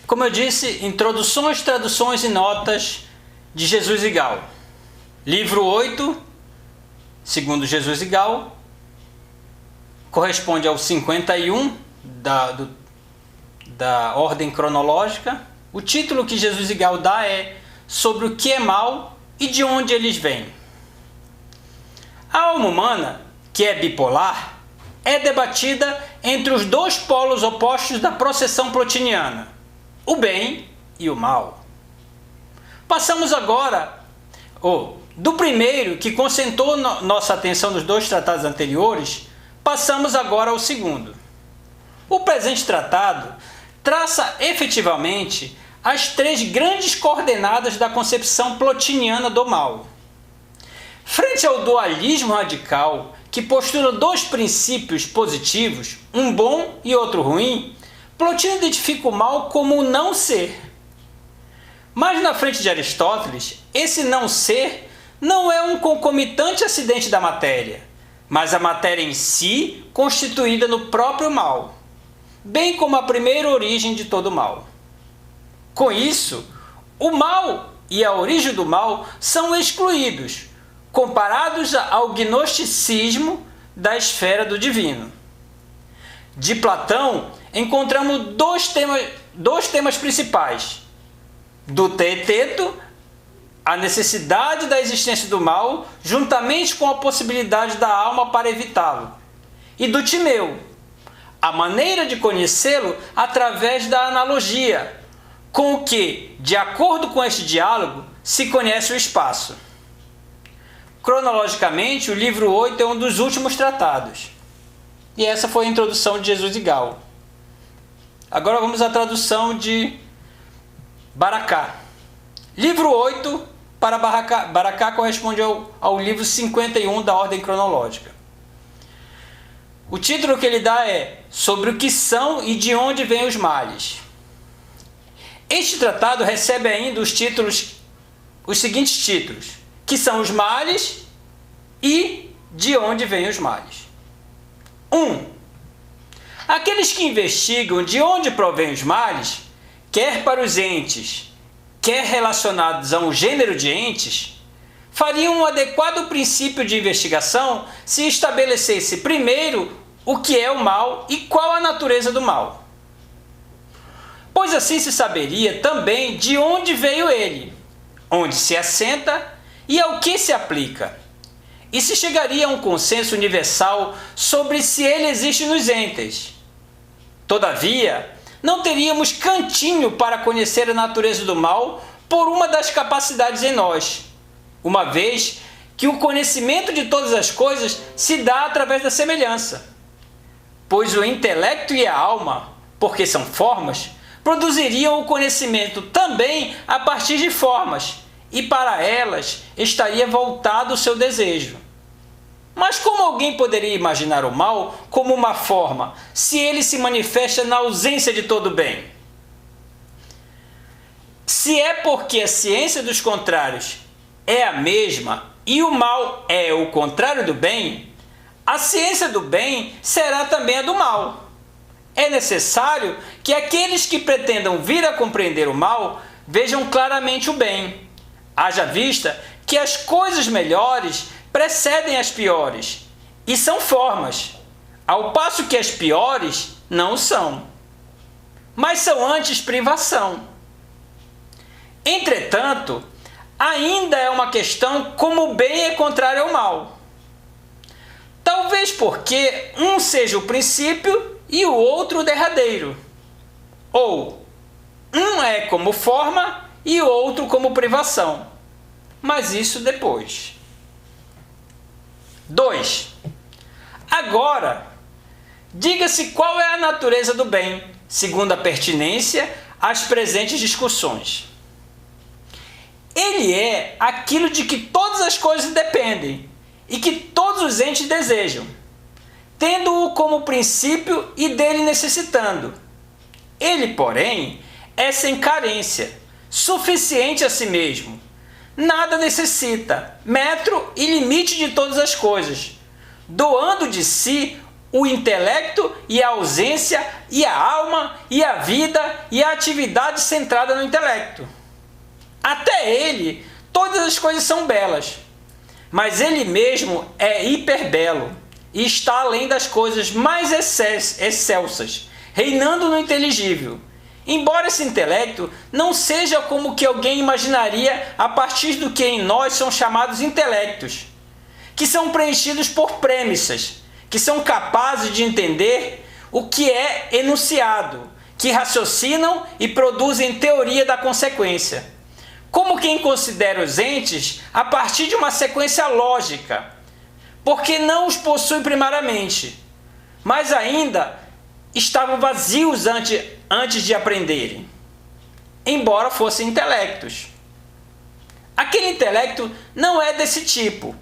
Como eu disse, introduções, traduções e notas de Jesus e Gal. Livro 8, segundo Jesus e Gal, corresponde ao 51 da ordem cronológica. O título que Jesus e Gal dá é sobre o que é mal e de onde eles vêm. A alma humana, que é bipolar, é debatida entre os dois polos opostos da processão plotiniana, o bem e o mal. Passamos agora, do primeiro, que concentrou nossa atenção nos dois tratados anteriores, passamos agora ao segundo. O presente tratado traça efetivamente as três grandes coordenadas da concepção plotiniana do mal. Frente ao dualismo radical, que postula dois princípios positivos, um bom e outro ruim, Plotino identifica o mal como o não ser. Mas na frente de Aristóteles, esse não ser não é um concomitante acidente da matéria, mas a matéria em si constituída no próprio mal, bem como a primeira origem de todo mal. Com isso, o mal e a origem do mal são excluídos, comparados ao gnosticismo da esfera do divino. De Platão, encontramos dois temas principais: do teeteto, a necessidade da existência do mal, juntamente com a possibilidade da alma para evitá-lo, e do timeu, a maneira de conhecê-lo através da analogia, com o que, de acordo com este diálogo, se conhece o espaço. Cronologicamente, o livro 8 é um dos últimos tratados. E essa foi a introdução de Jesus e Gal. Agora vamos à tradução de Baracá. Livro 8 para Baracá corresponde ao livro 51 da ordem cronológica. O título que ele dá é sobre o que são e de onde vêm os males. Este tratado recebe ainda os seguintes títulos, que são os males e de onde vêm os males. 1. Aqueles que investigam de onde provém os males, quer para os entes, quer relacionados a um gênero de entes, fariam um adequado princípio de investigação se estabelecesse primeiro o que é o mal e qual a natureza do mal. Pois assim se saberia também de onde veio ele, onde se assenta e ao que se aplica, e se chegaria a um consenso universal sobre se ele existe nos entes. Todavia, não teríamos cantinho para conhecer a natureza do mal por uma das capacidades em nós, uma vez que o conhecimento de todas as coisas se dá através da semelhança, pois o intelecto e a alma, porque são formas, produziriam o conhecimento também a partir de formas, e para elas estaria voltado o seu desejo. Mas como alguém poderia imaginar o mal como uma forma, se ele se manifesta na ausência de todo bem? Se é porque a ciência dos contrários é a mesma e o mal é o contrário do bem, a ciência do bem será também a do mal. É necessário que aqueles que pretendam vir a compreender o mal vejam claramente o bem. Haja vista que as coisas melhores precedem as piores e são formas, ao passo que as piores não são, mas são antes privação. Entretanto, ainda é uma questão como o bem é contrário ao mal. Talvez porque um seja o princípio e o outro o derradeiro, ou um é como forma e o outro como privação, mas isso depois. 2. Agora, diga-se qual é a natureza do bem, segundo a pertinência às presentes discussões. Ele é aquilo de que todas as coisas dependem e que todos os entes desejam, tendo-o como princípio e dele necessitando. Ele, porém, é sem carência, suficiente a si mesmo. Nada necessita, metro e limite de todas as coisas, doando de si o intelecto e a ausência e a alma e a vida e a atividade centrada no intelecto. Até ele, todas as coisas são belas, mas ele mesmo é hiperbelo e está além das coisas mais excelsas, reinando no inteligível. Embora esse intelecto não seja como que alguém imaginaria a partir do que em nós são chamados intelectos, que são preenchidos por premissas, que são capazes de entender o que é enunciado, que raciocinam e produzem teoria da consequência, como quem considera os entes a partir de uma sequência lógica, porque não os possui primariamente, mas ainda estavam vazios antes de aprenderem, embora fossem intelectos. Aquele intelecto não é desse tipo,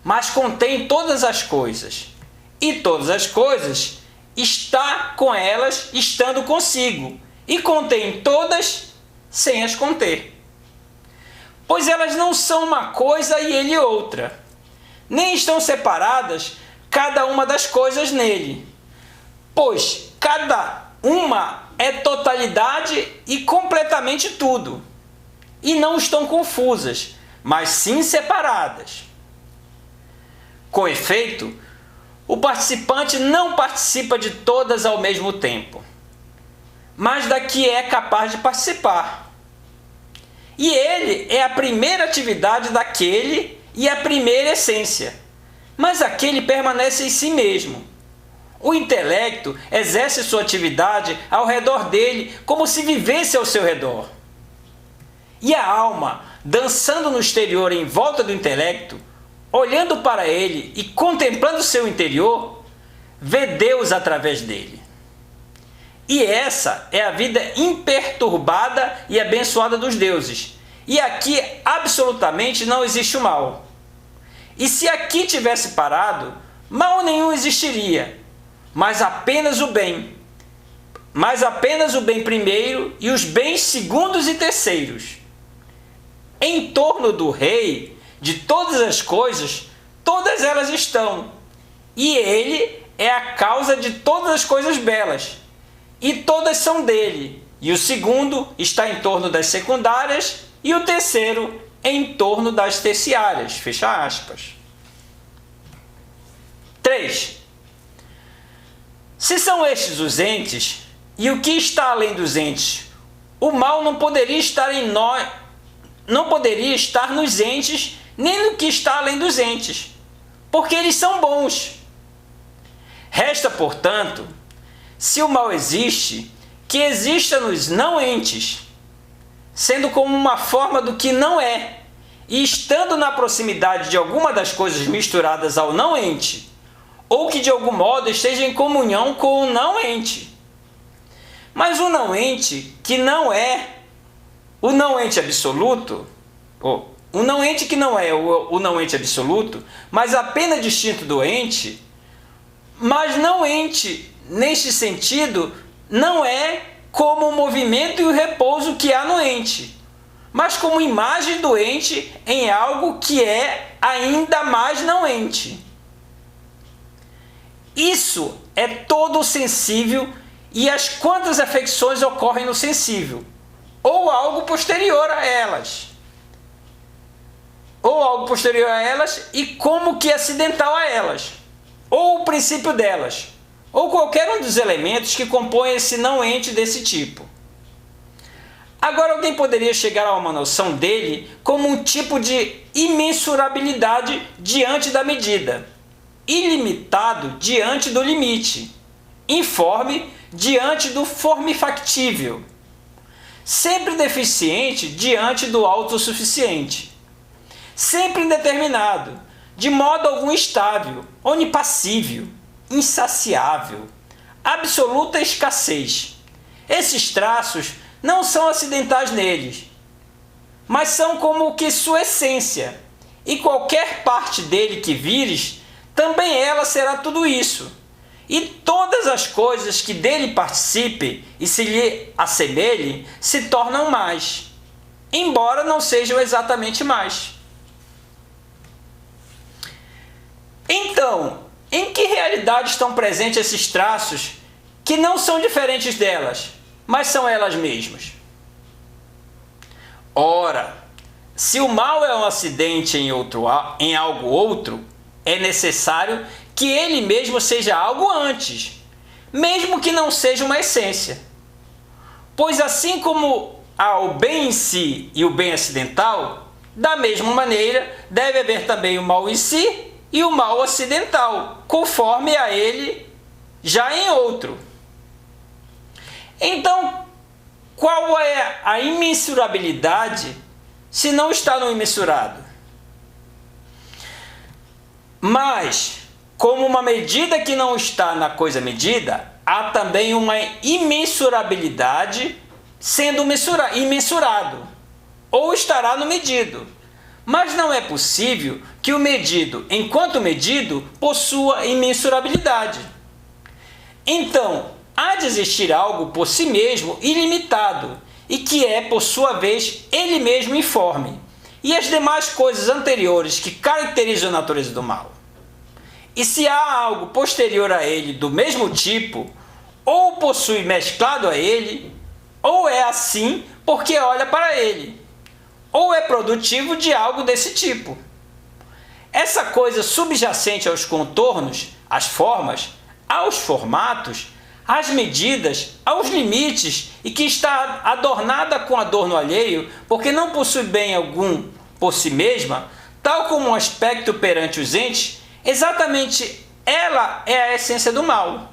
mas contém todas as coisas, e todas as coisas está com elas estando consigo, e contém todas sem as conter. Pois elas não são uma coisa e ele outra, nem estão separadas cada uma das coisas nele, pois cada uma é totalidade e completamente tudo, e não estão confusas, mas sim separadas. Com efeito, o participante não participa de todas ao mesmo tempo, mas da que é capaz de participar. E ele é a primeira atividade daquele e a primeira essência, mas aquele permanece em si mesmo. O intelecto exerce sua atividade ao redor dele como se vivesse ao seu redor. E a alma, dançando no exterior em volta do intelecto, olhando para ele e contemplando seu interior, vê Deus através dele. E essa é a vida imperturbada e abençoada dos deuses. E aqui absolutamente não existe o mal. E se aqui tivesse parado, mal nenhum existiria, mas apenas o bem. Mas apenas o bem primeiro e os bens segundos e terceiros. Em torno do rei, de todas as coisas, todas elas estão. E ele é a causa de todas as coisas belas. E todas são dele. E o segundo está em torno das secundárias e o terceiro em torno das terciárias. Fecha aspas. 3. Se são estes os entes, e o que está além dos entes, o mal não poderia estar em nós, não poderia estar nos entes, nem no que está além dos entes, porque eles são bons. Resta, portanto, se o mal existe, que exista nos não entes, sendo como uma forma do que não é, e estando na proximidade de alguma das coisas misturadas ao não ente, ou que de algum modo esteja em comunhão com o não ente. Mas o não ente que não é o não ente absoluto, ou o não ente que não é o não ente absoluto, mas apenas distinto do ente, mas não ente neste sentido não é como o movimento e o repouso que há no ente, mas como imagem do ente em algo que é ainda mais não ente. Isso é todo o sensível e as quantas afecções ocorrem no sensível, ou algo posterior a elas. Ou algo posterior a elas e como que acidental a elas, ou o princípio delas, ou qualquer um dos elementos que compõem esse não ente desse tipo. Agora alguém poderia chegar a uma noção dele como um tipo de imensurabilidade diante da medida, ilimitado diante do limite, informe diante do formifactível, sempre deficiente diante do autossuficiente, sempre indeterminado, de modo algum estável, onipassível, insaciável, absoluta escassez. Esses traços não são acidentais neles, mas são como que sua essência, e qualquer parte dele que vires, também ela será tudo isso. E todas as coisas que dele participem e se lhe assemelhem se tornam mais, embora não sejam exatamente mais. Então, em que realidade estão presentes esses traços que não são diferentes delas, mas são elas mesmas? Ora, se o mal é um acidente em algo outro, é necessário que ele mesmo seja algo antes, mesmo que não seja uma essência. Pois assim como há o bem em si e o bem acidental, da mesma maneira deve haver também o mal em si e o mal acidental, conforme a ele já em outro. Então, qual é a imensurabilidade se não está no imensurado? Mas, como uma medida que não está na coisa medida, há também uma imensurabilidade sendo imensurado, ou estará no medido. Mas não é possível que o medido, enquanto medido, possua imensurabilidade. Então, há de existir algo por si mesmo ilimitado, e que é, por sua vez, ele mesmo informe, e as demais coisas anteriores que caracterizam a natureza do mal. E se há algo posterior a ele do mesmo tipo, ou possui mesclado a ele, ou é assim porque olha para ele, ou é produtivo de algo desse tipo. Essa coisa subjacente aos contornos, às formas, aos formatos, às medidas, aos limites, e que está adornada com adorno alheio, porque não possui bem algum por si mesma, tal como um aspecto perante os entes, exatamente ela é a essência do mal.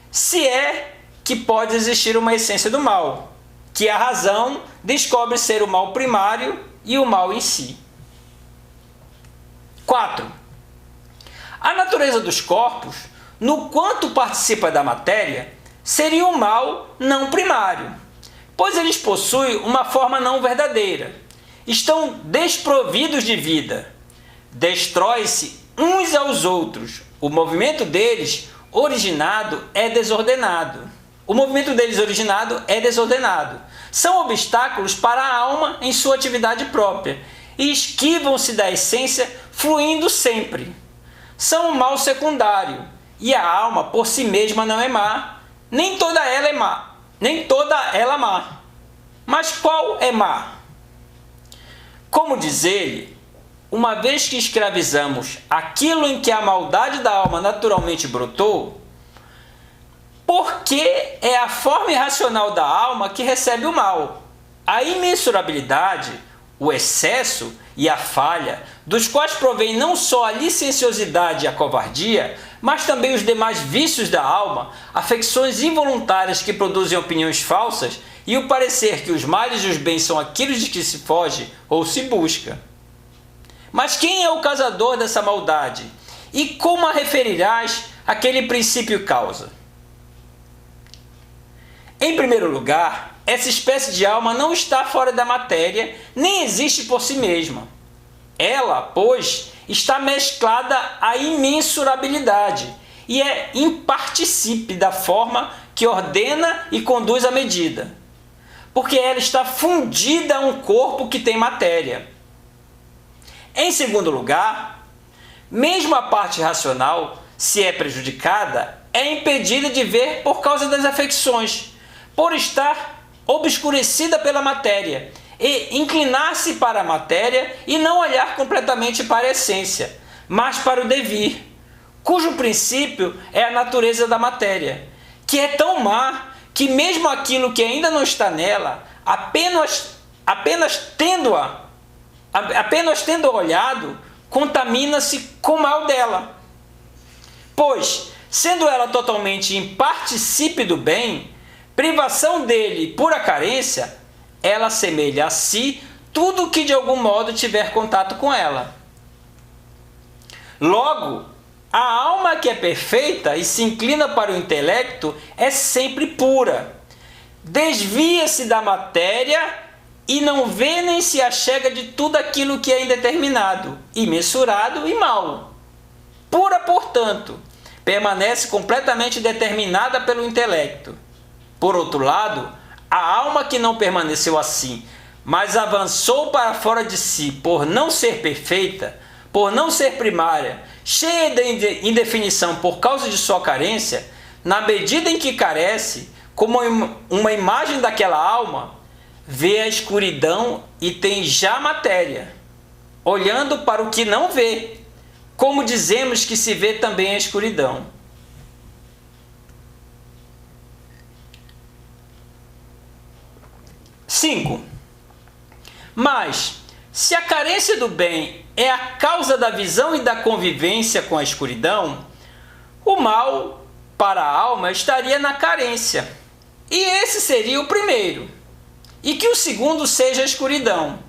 Se é que pode existir uma essência do mal, que a razão descobre ser o mal primário e o mal em si. 4. A natureza dos corpos, no quanto participa da matéria, seria um mal não primário, pois eles possuem uma forma não verdadeira, estão desprovidos de vida, destrói-se uns aos outros, o movimento deles originado é desordenado. São obstáculos para a alma em sua atividade própria e esquivam-se da essência fluindo sempre. São um mal secundário, e a alma por si mesma não é má, nem toda ela má. Mas qual é má? Como diz ele, uma vez que escravizamos aquilo em que a maldade da alma naturalmente brotou, porque é a forma irracional da alma que recebe o mal. A imensurabilidade, o excesso e a falha, dos quais provém não só a licenciosidade e a covardia, mas também os demais vícios da alma, afecções involuntárias que produzem opiniões falsas e o parecer que os males e os bens são aquilo de que se foge ou se busca. Mas quem é o causador dessa maldade? E como a referirás àquele princípio causa? Em primeiro lugar, essa espécie de alma não está fora da matéria, nem existe por si mesma. Ela, pois, está mesclada à imensurabilidade e é imparticípe da forma que ordena e conduz a medida, porque ela está fundida a um corpo que tem matéria. Em segundo lugar, mesmo a parte racional, se é prejudicada, é impedida de ver por causa das afecções, por estar obscurecida pela matéria, e inclinar-se para a matéria e não olhar completamente para a essência, mas para o devir, cujo princípio é a natureza da matéria, que é tão má que mesmo aquilo que ainda não está nela, apenas tendo olhado, contamina-se com o mal dela. Pois, sendo ela totalmente imparticípe do bem, privação dele por a carência, ela assemelha a si tudo que de algum modo tiver contato com ela. Logo, a alma que é perfeita e se inclina para o intelecto é sempre pura. Desvia-se da matéria e não vê nem se achega de tudo aquilo que é indeterminado, imensurado e mau. Pura, portanto, permanece completamente determinada pelo intelecto. Por outro lado, a alma que não permaneceu assim, mas avançou para fora de si por não ser perfeita, por não ser primária, cheia de indefinição por causa de sua carência, na medida em que carece, como uma imagem daquela alma, vê a escuridão e tem já matéria, olhando para o que não vê, como dizemos que se vê também a escuridão. Cinco. Mas, se a carência do bem é a causa da visão e da convivência com a escuridão, o mal para a alma estaria na carência, e esse seria o primeiro, e que o segundo seja a escuridão.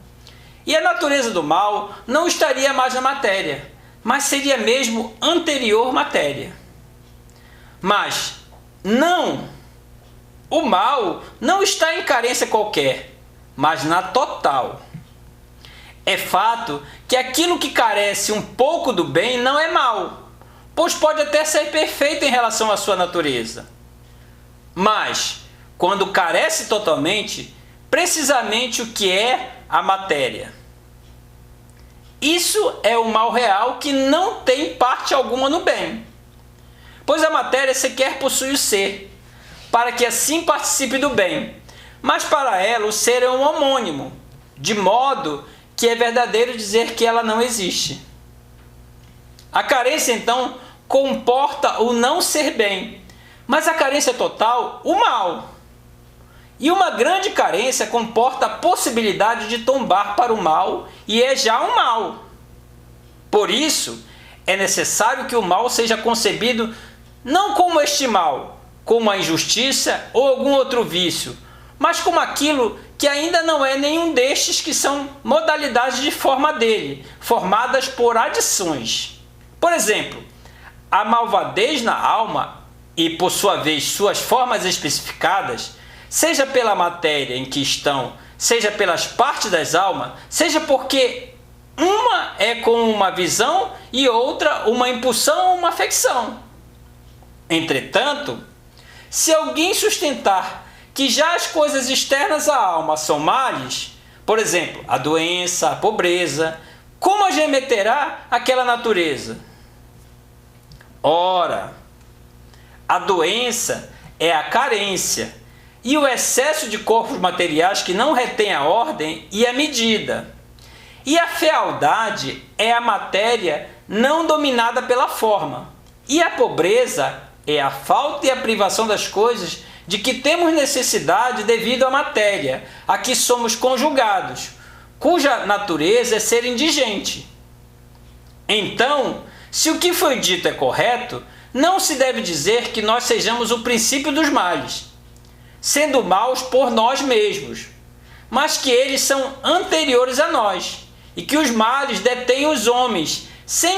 E a natureza do mal não estaria mais na matéria, mas seria mesmo anterior matéria. Mas não, o mal não está em carência qualquer, mas na total. É fato que aquilo que carece um pouco do bem não é mal, pois pode até ser perfeito em relação à sua natureza. Mas, quando carece totalmente, precisamente o que é a matéria. Isso é o mal real que não tem parte alguma no bem, pois a matéria sequer possui o ser, para que assim participe do bem, mas para ela o ser é um homônimo, de modo que é verdadeiro dizer que ela não existe. A carência, então, comporta o não ser bem, mas a carência total, o mal. E uma grande carência comporta a possibilidade de tombar para o mal, e é já um mal. Por isso, é necessário que o mal seja concebido não como este mal, como a injustiça ou algum outro vício, mas como aquilo que ainda não é nenhum destes que são modalidades de forma dele, formadas por adições. Por exemplo, a malvadez na alma e, por sua vez, suas formas especificadas, seja pela matéria em que estão, seja pelas partes das almas, seja porque uma é com uma visão e outra uma impulsão ou uma afecção. Entretanto, se alguém sustentar que já as coisas externas à alma são males, por exemplo, a doença, a pobreza, como as remeterá àquela natureza? Ora, a doença é a carência e o excesso de corpos materiais que não retém a ordem e a medida. E a fealdade é a matéria não dominada pela forma. E a pobreza é a falta e a privação das coisas de que temos necessidade devido à matéria, a que somos conjugados, cuja natureza é ser indigente. Então, se o que foi dito é correto, não se deve dizer que nós sejamos o princípio dos males, sendo maus por nós mesmos, mas que eles são anteriores a nós, e que os males detêm os homens, sem